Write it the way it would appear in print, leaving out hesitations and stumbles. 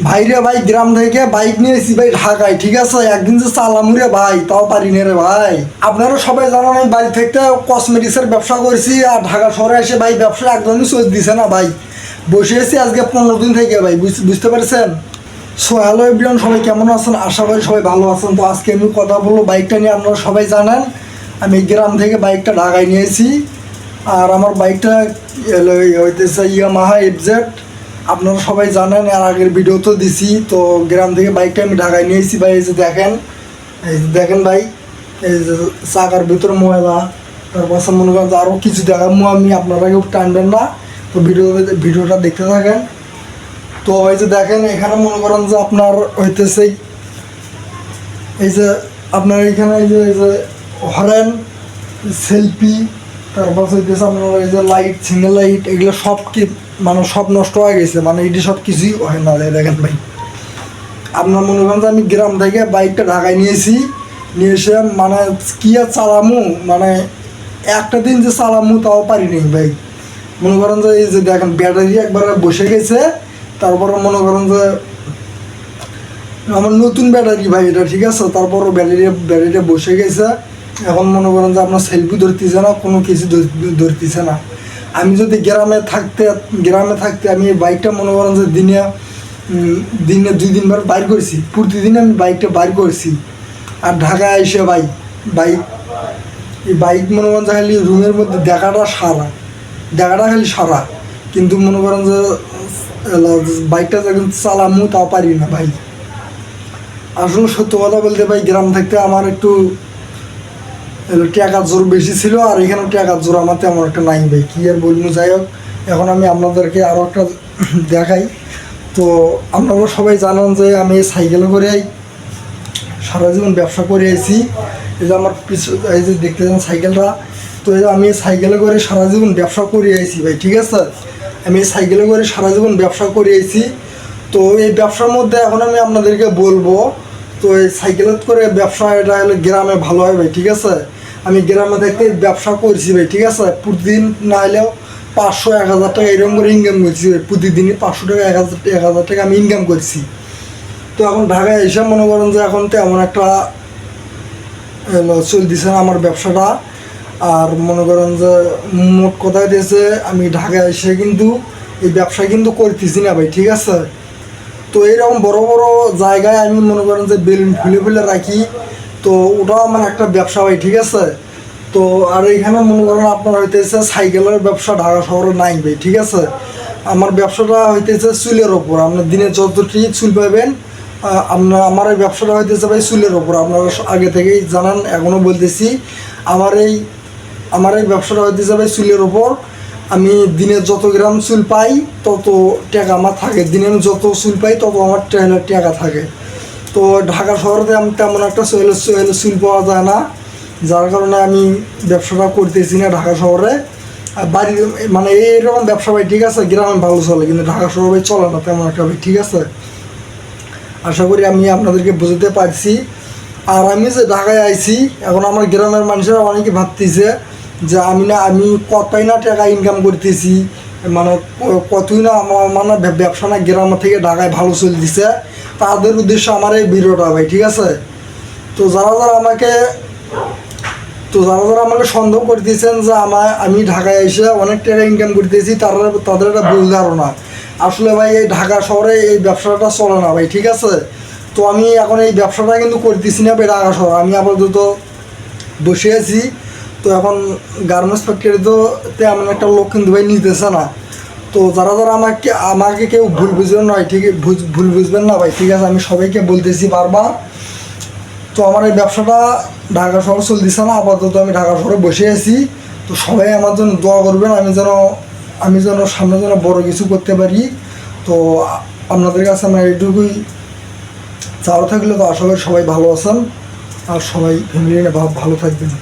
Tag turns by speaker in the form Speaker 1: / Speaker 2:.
Speaker 1: ভাইরে ভাই গ্রাম থেকে বাইক নিয়ে এসেছি ভাই ঢাকায়, ঠিক আছে। একদিন যে চালামু রে ভাই, তাও পারি না রে ভাই। আপনারা সবাই জানেন আমি বাড়ি থেকে কসমেটিক্সের ব্যবসা করছি, আর ঢাকা শহরে এসে ভাই ব্যবসা একদমই চোখ দিছে না ভাই। বসে আছি আজকে 15 দিন থেকে ভাই, বুঝতে পারছেন। সো হ্যালো এভরিওয়ান, সবাই কেমন আছেন? আশা করি সবাই ভালো আছেন। তো আজকে আমি কথা বলবো বাইকটা নিয়ে। আপনারা সবাই জানেন আমি গ্রাম থেকে বাইকটা ঢাকায় নিয়েছি, আর আমার বাইকটা হইতেছে ইয়ামাহা এফজেড। আপনারা সবাই জানেন, আর আগের ভিডিও তো দিছি। তো গ্রাম থেকে বাইকটা আমি ঢাকায় নিয়েছি ভাই। এই যে দেখেন, এই যে দেখেন ভাই, এই যে চাকার ভিতরে ময়লা, তারপর মনে করেন যে আরও কিছু দেখাবো আমি, আপনারা কেউ টানবেন না। তো ভিডিওটা দেখতে থাকেন। তো এই যে দেখেন, এখানে মনে করেন যে আপনার হইতেছে এই যে আপনার এখানে এই যে হরেন, সেলফি, তারপর হইতেছে আপনার এই যে লাইট, সিঙ্গেল লাইট, এগুলো সব কি মানে সব নষ্ট হয়ে গেছে, মানে এটি সব কিছুই হয় না। দেখেন ভাই, আপনার মনে করেন যে আমি গ্রাম থেকে বাইকটা ঢাকায় নিয়ে এসে মানে কি আর চালামু, মানে একটা দিন যে চালামু তাও পারিনি ভাই। মনে করেন যে এই যে দেখেন ব্যাটারি একবার বসে গেছে, তারপরে মনে করেন যে আমার নতুন ব্যাটারি ভাই এটা, ঠিক আছে। তারপরও ব্যাটারিটা বসে গেছে। এখন মনে করেন যে আপনার সেলফি ধরতেছে না, কোনো কিছু ধরতেছে না। আমি যদি গ্রামে থাকতে আমি এই বাইকটা মনে করেন যে দিনে 2-3 বার বাইর করেছি, প্রতিদিন আমি বাইকটা বাইর করছি। আর ঢাকায় এসে বাইক মনে করেন যে খালি রুমের মধ্যে দেখাটা খালি সারা, কিন্তু মনে করেন যে বাইকটা যখন চালামু তাও পারি না ভাই। আসলে সত্য কথা বলতে ভাই, গ্রাম থাকতে আমার একটু টাকার জোর বেশি ছিল, আর এখানে টাকার জোর আমার তেমন একটা নাই ভাই, কী আর বলবো। যাই হোক, এখন আমি আপনাদেরকে আরও একটা দেখাই। তো আপনারা সবাই জানেন যে আমি সাইকেলে করে সারা জীবন ব্যবসা করে আইছি। এই যে আমার এই যে দেখতে যান সাইকেলটা, তো এই যে আমি সাইকেলে করে সারা জীবন ব্যবসা করে আইছি ভাই, ঠিক আছে। আমি সাইকেলে করে সারা জীবন ব্যবসা করে আইছি। তো এই ব্যবসার মধ্যে এখন আমি আপনাদেরকে বলবো, তো এই সাইকেলে করে ব্যবসা এটা হলো গ্রামে ভালো হয় ভাই, ঠিক আছে। আমি গ্রামে থেকে ব্যবসা করছি ভাই, ঠিক আছে। প্রতিদিন না হলেও 500-1000 টাকা এরকম করে ইনকাম করছি ভাই। প্রতিদিনই 500 টাকা 1000 টাকা আমি ইনকাম করছি। তো এখন ঢাকায় এসে মনে করেন যে এখন তেমন একটা চলতেছে না আমার ব্যবসাটা। আর মনে করেন যে মোট কথা দিয়েছে, আমি ঢাকায় এসে কিন্তু এই ব্যবসা কিন্তু করতেছি না ভাই, ঠিক আছে। তো এইরকম বড় বড় জায়গায় আমি মনে করেন যে বেলুন ফুলে রাখি, তো ওটাও আমার একটা ব্যবসা ভাই, ঠিক আছে। তো আর এইখানে মনে করেন আপনার হইতেছে সাইকেলের ব্যবসা ঢাকা শহরে নাই ভাই, ঠিক আছে। আমার ব্যবসাটা হইতেছে চুলের ওপর। আপনার দিনে যতটি চুল পাবেন, আমার এই ব্যবসাটা হইতেছে ভাই চুলের ওপর। আপনারা আগে থেকেই জানান, এখনও বলতেছি, আমার এই ব্যবসাটা হইতেছে ভাই চুলের ওপর। আমি দিনে যত গ্রাম চুল পাই তত টাকা আমার থাকে, দিনে আমি যত চুল পাই তত আমার টাকা থাকে। তো ঢাকা শহরে আমি তেমন একটা চুল পাওয়া যায় না, যার কারণে আমি ব্যবসাটা করতেছি না ঢাকা শহরে। বাড়ির মানে এইরকম ব্যবসা ভাই, ঠিক আছে, গ্রামে ভালো চলে, কিন্তু ঢাকা শহরে চলে না তেমন একটা ভাই, ঠিক আছে। আশা করি আমি আপনাদেরকে বুঝতে পারছি। আর আমি যে ঢাকায় আইছি, এখন আমার গ্রামের মানুষেরা অনেকে ভাবতেছে যে আমি কতই না টাকা ইনকাম করতেছি, মানে কতই না আমার মানে ব্যবসা না গ্রাম থেকে ঢাকায় ভালো চলতেছে। তাদের উদ্দেশ্য আমার এই ভিডিওটা ভাই, ঠিক আছে। তো যারা আমাকে সন্দেহ করতেছেন যে আমি ঢাকায় এসে অনেক টাকা ইনকাম করতেছি, তাদের একটা ভুল ধারণা। আসলে ভাই এই ঢাকা শহরে এই ব্যবসাটা চলে না ভাই, ঠিক আছে। তো আমি এখন এই ব্যবসাটা কিন্তু করতেছি না ভাই ঢাকা শহরে, আমি আপাতত বসে আছি। তো এখন গার্মেন্টস ফ্যাক্টরিতে এমন একটা লোক কিন্তু ভাই নিতেছে না। তো যারা আমাকে কেউ ভুল বুঝবেন না, ঠিক ভুল বুঝবেন না ভাই, ঠিক আছে। আমি সবাইকে বলতেছি বারবার, তো আমার এই ব্যবসাটা ঢাকা শহরে চলতেছে না, আপাতত আমি ঢাকা শহরে বসে আছি। তো সবাই আমার জন্য দোয়া করবেন, আমি যেন সামনে যেন বড় কিছু করতে পারি। তো আপনাদের কাছে আমার এইটুকুই চাওয়া থাকলে। তো আশা করি সবাই ভালো আছেন, আর সবাই ফ্যামিলি নিয়ে ভালো থাকবেন।